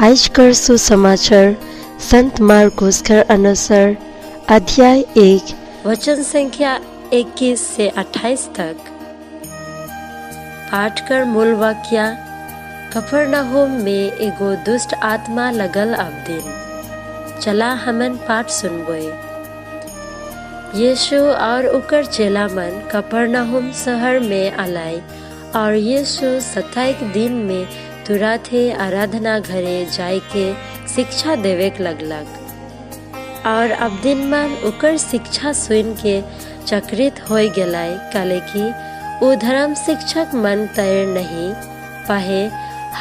आजकर सुसमाचार संत मार्कुस के अनुसार अध्याय 1 वचन संख्या 21 से 28 तक। पाठ कर मूल वाक्य। कफरनहूम में एगो दुष्ट आत्मा लगल अब दिन। चला हमन पाठ सुनबोए। यीशु और उकर चेला मन कफरनहूम शहर में आलाय और यीशु 27 दिन में तुरंत ही आराधना घरे जाय के शिक्षा देवे लगलक। और अब दिन मन उकर शिक्षा सुन के चकित हो गलाय, काले कि उ धर्म शिक्षक मन तैर नहीं पाहे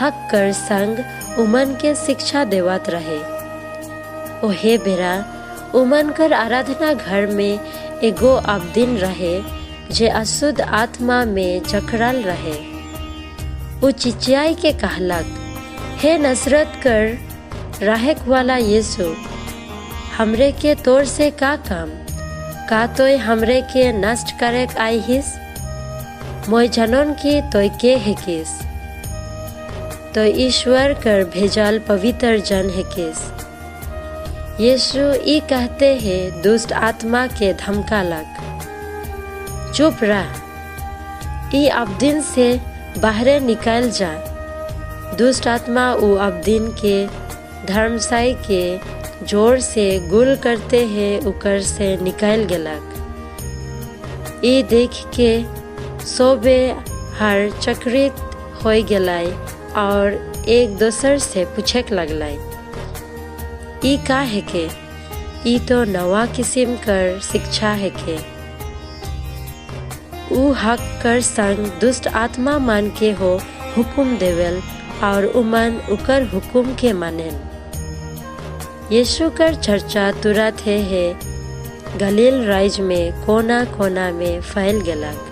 हक कर संग उमन के शिक्षा देवत रहे। ओहे बेरा उमन कर आराधना घर में एगो अब दिन रहे जे अशुद्ध आत्मा में जकड़ल रहे। उ चिचियाई के कहलक, हे नसरत कर रहेक वाला यीशु, हमरे के तोर से का काम? का तोय हमरे के नष्ट करे आई हिस? मोय जनन की तोय के हेकिस? तो ईश्वर कर भेजल पवित्र जन हेकिस। यीशु ई कहते हैं दुष्ट आत्मा के धमकालक, चुप रह, ई अब दिन से बाहरे निकल जा। दुष्ट आत्मा उ अब दिन के धर्मसाई के जोर से गुल करते हैं उकर से निकल गलक। ई देख के सोबे हर चक्रित हो गलाई और एक दूसर से पूछे लगलाई, ई का है के? ई तो नवा किस्म कर शिक्षा है के। उ हक कर संग दुष्ट आत्मा मान के हो हुकुम देवेल और उमन उकर हुकुम के मानेन। यीशु कर चर्चा तुरंत है गलील राज्य में कोना कोना में फैल गलक।